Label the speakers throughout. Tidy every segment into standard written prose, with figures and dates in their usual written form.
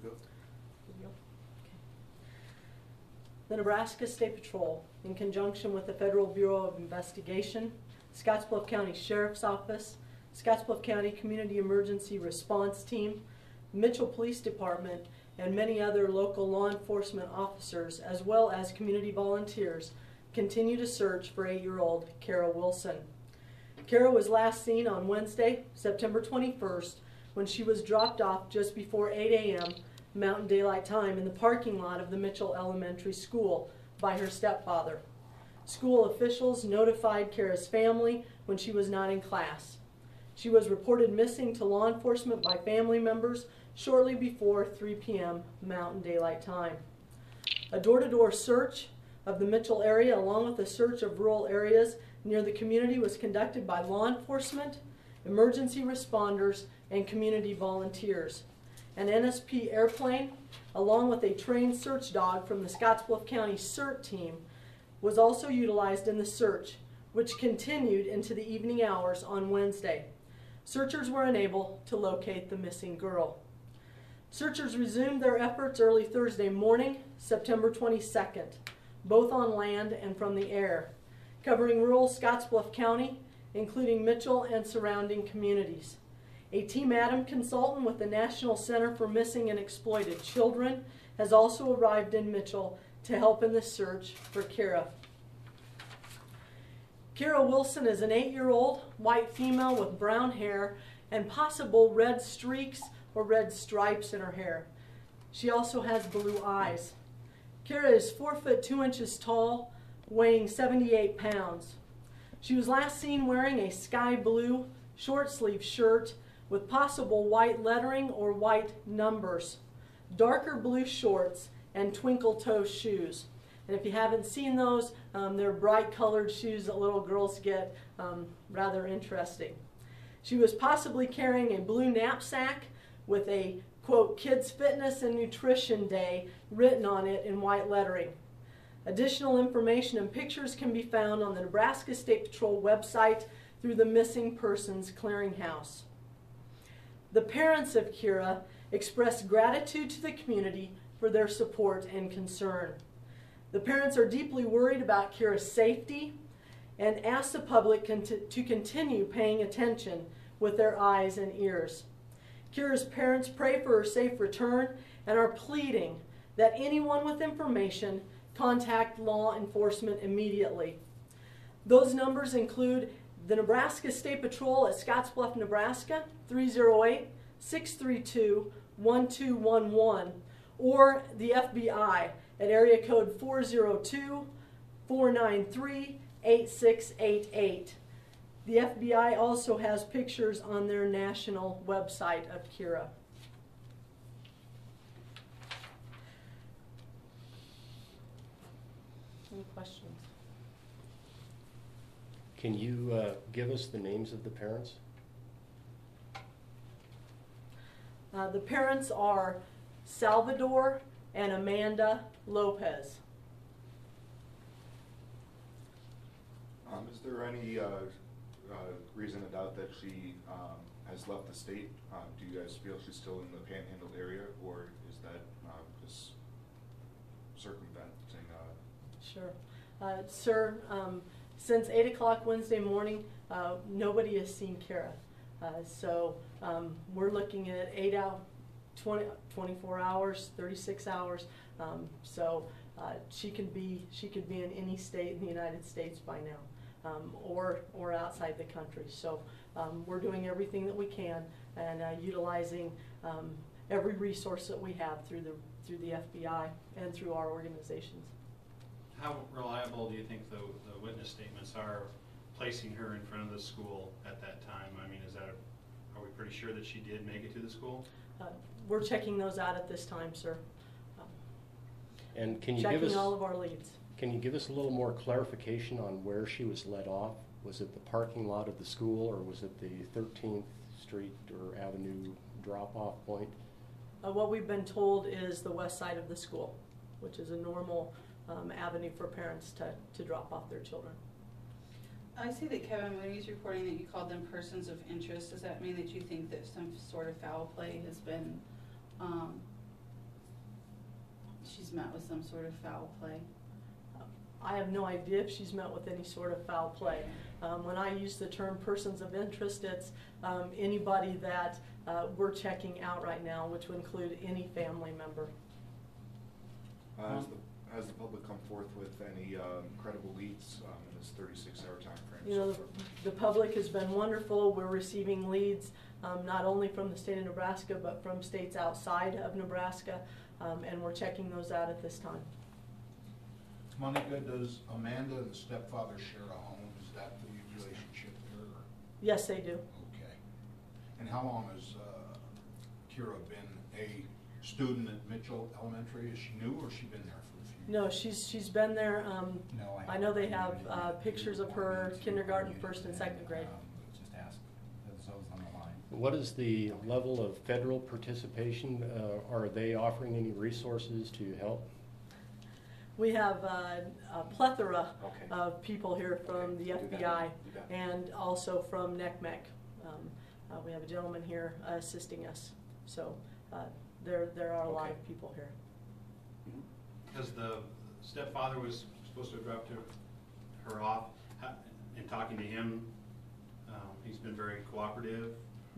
Speaker 1: go.
Speaker 2: Good to go. Okay. The Nebraska State Patrol, in conjunction with the Federal Bureau of Investigation, Scottsbluff County Sheriff's Office, Scottsbluff County Community Emergency Response Team, Mitchell Police Department, and many other local law enforcement officers, as well as community volunteers, continue to search for 8-year-old Kerra Wilson. Kerra was last seen on Wednesday, September 21st, when she was dropped off just before 8 a.m. Mountain Daylight Time in the parking lot of the Mitchell Elementary School by her stepfather. School officials notified Kerra's family when she was not in class. She was reported missing to law enforcement by family members shortly before 3 p.m. Mountain Daylight Time. A door-to-door search of the Mitchell area, along with a search of rural areas near the community, was conducted by law enforcement, emergency responders, and community volunteers. An NSP airplane, along with a trained search dog from the Scottsbluff County CERT team, was also utilized in the search, which continued into the evening hours on Wednesday. Searchers were unable to locate the missing girl. Searchers resumed their efforts early Thursday morning, September 22nd, both on land and from the air, covering rural Scottsbluff County, including Mitchell and surrounding communities. A Team Adam consultant with the National Center for Missing and Exploited Children has also arrived in Mitchell to help in the search for Kerra. Kerra Wilson is an 8-year-old white female with brown hair and possible red streaks or red stripes in her hair. She also has blue eyes. Kerra is 4 foot 2 inches tall, weighing 78 pounds. She was last seen wearing a sky blue short sleeve shirt with possible white lettering or white numbers, darker blue shorts, and twinkle toe shoes. And if you haven't seen those, they're bright colored shoes that little girls get, rather interesting. She was possibly carrying a blue knapsack with a, quote, Kids Fitness and Nutrition Day written on it in white lettering. Additional information and pictures can be found on the Nebraska State Patrol website through the Missing Persons Clearinghouse. The parents of Kerra expressed gratitude to the community for their support and concern. The parents are deeply worried about Kerra's safety and ask the public to continue paying attention with their eyes and ears. Kerra's parents pray for her safe return and are pleading that anyone with information contact law enforcement immediately. Those numbers include the Nebraska State Patrol at Scottsbluff, Nebraska, 308-632-1211, or the FBI at area code 402-493-8688. The FBI also has pictures on their national website of Kerra. Any questions?
Speaker 3: Can you give us the names of the parents?
Speaker 2: The parents are Salvador and Amanda Lopez.
Speaker 1: Is there any reason to doubt that she has left the state? Do you guys feel she's still in the Panhandle area, or is that just circumventing?
Speaker 2: Sure. Sir, since 8 o'clock Wednesday morning, nobody has seen Kerra. So we're looking at 24 hours, 36 hours. So she could be in any state in the United States by now, or outside the country. So we're doing everything that we can and utilizing every resource that we have through the FBI and through our organizations.
Speaker 4: How reliable do you think the witness statements are placing her in front of the school at that time? I mean, are we pretty sure that she did make it to the school?
Speaker 2: We're checking those out at this time, sir.
Speaker 3: And can you
Speaker 2: checking
Speaker 3: give us
Speaker 2: all of our leads.
Speaker 3: Can you give us a little more clarification on where she was let off? Was it the parking lot of the school, or was it the 13th Street or Avenue drop-off point?
Speaker 2: What we've been told is the west side of the school, which is a normal avenue for parents to drop off their children.
Speaker 5: I see that Kevin, when he's reporting that you called them persons of interest, does that mean that you think that some sort of foul play has been met with some sort of foul play?
Speaker 2: I have no idea if she's met with any sort of foul play. When I use the term persons of interest, it's anybody that we're checking out right now, which would include any family member.
Speaker 1: Has the public come forth with any credible leads in this 36-hour time frame?
Speaker 2: You know, the public has been wonderful. We're receiving leads not only from the state of Nebraska, but from states outside of Nebraska, and we're checking those out at this time.
Speaker 6: Monica, does Amanda and the stepfather share a home? Is that the relationship there? Or?
Speaker 2: Yes, they do.
Speaker 6: Okay. And how long has Kerra been a student at Mitchell Elementary? Is she new or has she been there for a few
Speaker 2: No,
Speaker 6: years?
Speaker 2: she's been there.
Speaker 7: No,
Speaker 2: I know they have pictures of her kindergarten, first and second grade.
Speaker 7: Just ask those on the line.
Speaker 3: What is the level of federal participation? Are they offering any resources to help?
Speaker 2: We have a plethora
Speaker 3: Okay.
Speaker 2: of people here from the
Speaker 3: You got it.
Speaker 2: FBI
Speaker 3: You got it.
Speaker 2: and also from NECMEC. We have a gentleman here assisting us. So there are a lot
Speaker 3: Okay.
Speaker 2: of people here.
Speaker 4: Because the stepfather was supposed to have dropped her off, in talking to him, he's been very cooperative.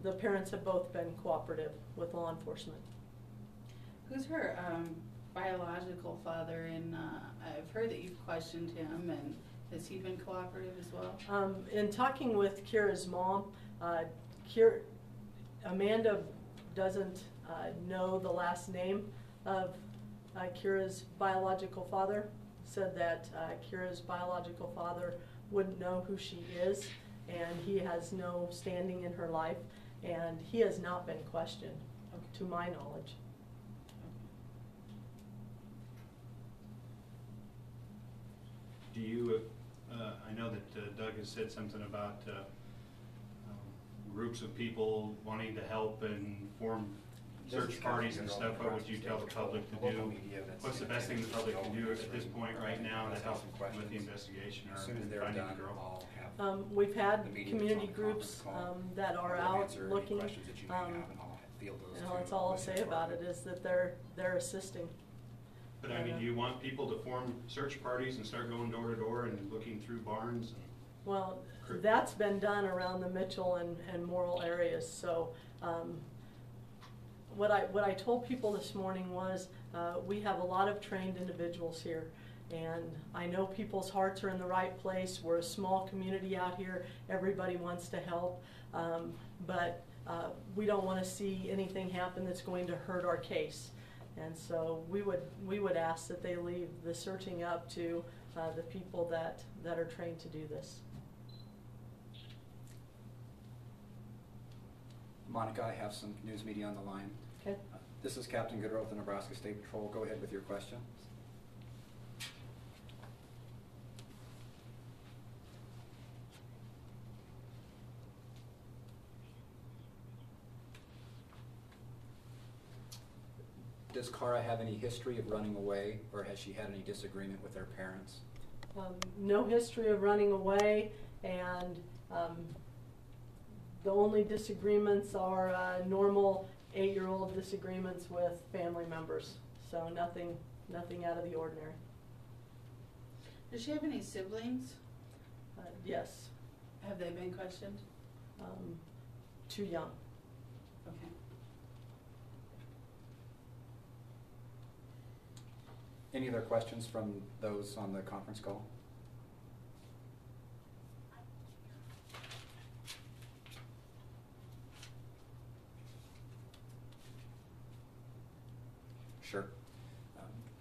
Speaker 2: The parents have both been cooperative with law enforcement.
Speaker 5: Who's her biological father? And I've heard that you've questioned him, and has he been cooperative as well?
Speaker 2: In talking with Kerra's mom, Amanda doesn't know the last name of Kerra's biological father. Said that Kerra's biological father wouldn't know who she is, and he has no standing in her life, and he has not been questioned, to my knowledge.
Speaker 4: Do you, I know that Doug has said something about groups of people wanting to help and form search parties and stuff. What would you tell the public to do? What's the best thing the public can do at this point right now to help with the investigation or
Speaker 7: As soon as they're
Speaker 4: finding
Speaker 7: done,
Speaker 4: the girl?
Speaker 7: I'll have
Speaker 2: We've had
Speaker 7: the media
Speaker 2: community
Speaker 7: on the
Speaker 2: groups
Speaker 7: conference call.
Speaker 2: that are
Speaker 7: I'll
Speaker 2: out
Speaker 7: answer any
Speaker 2: looking.
Speaker 7: questions that you may have, and I'll field those
Speaker 2: And
Speaker 7: to
Speaker 2: that's all I'll
Speaker 7: with the
Speaker 2: say about it
Speaker 7: department.
Speaker 2: is that they're assisting.
Speaker 4: But I mean, do you want people to form search parties and start going door to door and looking through barns? And
Speaker 2: Well, that's been done around the Mitchell and Morrill areas. So what I told people this morning was we have a lot of trained individuals here. And I know people's hearts are in the right place. We're a small community out here. Everybody wants to help. But we don't want to see anything happen that's going to hurt our case. And so we would ask that they leave the searching up to the people that are trained to do this.
Speaker 7: Monica, I have some news media on the line.
Speaker 2: Okay.
Speaker 7: This is Captain Goodrow with the Nebraska State Patrol. Go ahead with your question. Does Kerra have any history of running away, or has she had any disagreement with her parents?
Speaker 2: No history of running away, and the only disagreements are normal 8-year-old disagreements with family members. So nothing out of the ordinary.
Speaker 5: Does she have any siblings?
Speaker 2: Yes,
Speaker 5: Have they been questioned?
Speaker 2: too young.
Speaker 5: Okay.
Speaker 7: Any other questions from those on the conference call? Sure.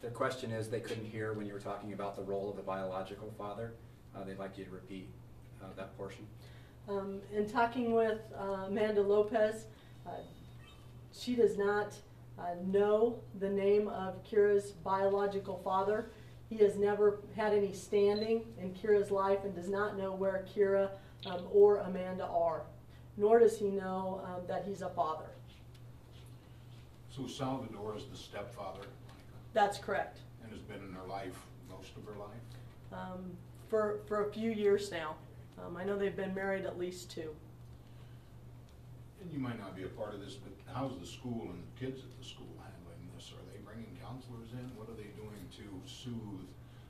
Speaker 7: Their question is they couldn't hear when you were talking about the role of the biological father. They'd like you to repeat that portion.
Speaker 2: In talking with Amanda Lopez, she does not know the name of Kerra's biological father. He has never had any standing in Kerra's life and does not know where Kerra or Amanda are, nor does he know that he's a father.
Speaker 6: So Salvador is the stepfather, Monica,
Speaker 2: That's correct.
Speaker 6: and has been in her life most of her life?
Speaker 2: For a few years now. I know they've been married at least 2.
Speaker 6: And you might not be a part of this, but how's the school and the kids at the school handling this? Are they bringing counselors in? What are they doing to soothe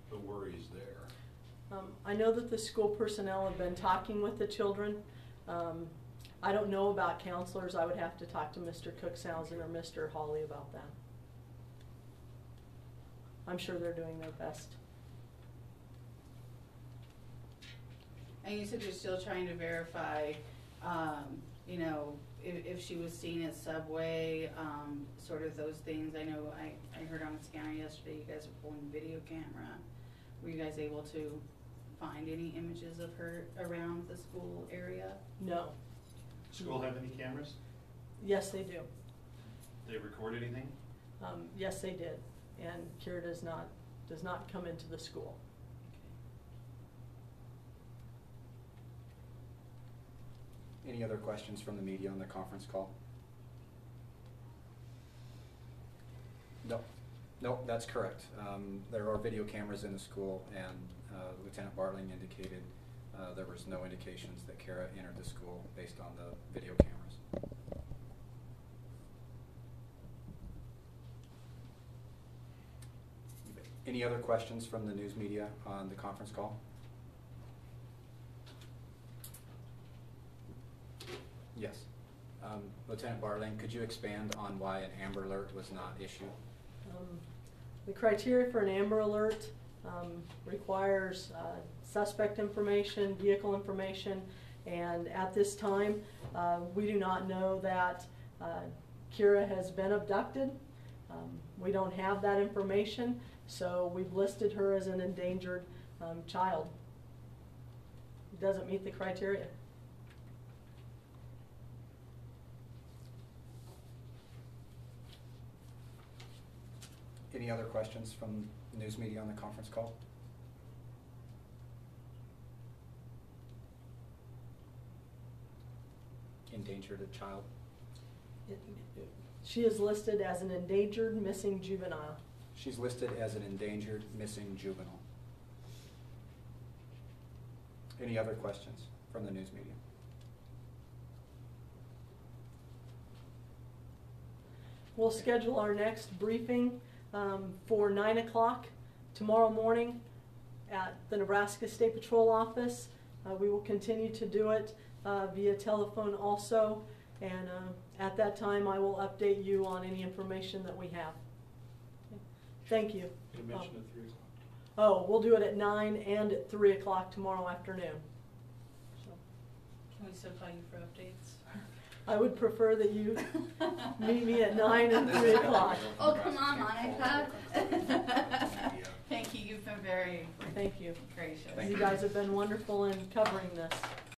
Speaker 6: the worries there?
Speaker 2: I know that the school personnel have been talking with the children. I don't know about counselors. I would have to talk to Mr. Cookshausen or Mr. Hawley about that. I'm sure they're doing their best.
Speaker 5: And you said you're still trying to verify, you know, if she was seen at Subway, sort of those things. I know I heard on the scanner yesterday you guys were pulling video camera. Were you guys able to find any images of her around the school area?
Speaker 2: No.
Speaker 4: School have any cameras?
Speaker 2: Yes, they do.
Speaker 4: They record anything?
Speaker 2: Yes, they did. And Kerra does not come into the school.
Speaker 7: Any other questions from the media on the conference call? No. Nope, that's correct. There are video cameras in the school, and Lieutenant Bartling indicated there was no indications that Kerra entered the school based on the video cameras. Any other questions from the news media on the conference call? Yes. Lieutenant Bartling, could you expand on why an Amber Alert was not issued?
Speaker 2: The criteria for an Amber Alert requires suspect information, vehicle information, and at this time we do not know that Kerra has been abducted. We don't have that information, so we've listed her as an endangered child. It doesn't meet the criteria.
Speaker 7: Any other questions from news media on the conference call? Endangered a child?
Speaker 2: She is listed as an endangered missing juvenile.
Speaker 7: She's listed as an endangered missing juvenile. Any other questions from the news media?
Speaker 2: We'll schedule our next briefing for 9 o'clock tomorrow morning at the Nebraska State Patrol office. We will continue to do it via telephone also, and at that time I will update you on any information that we have. Okay. Thank you.
Speaker 8: You mentioned at 3 o'clock.
Speaker 2: Oh, we'll do it at 9 and at 3 o'clock tomorrow afternoon. So,
Speaker 5: Can we still call you for updates?
Speaker 2: I would prefer that you meet me at 9 and 3 o'clock.
Speaker 5: Oh, come on, Monica. Thank you. You've been very
Speaker 2: Thank you.
Speaker 5: gracious.
Speaker 7: Thank
Speaker 2: You guys have been wonderful in covering this.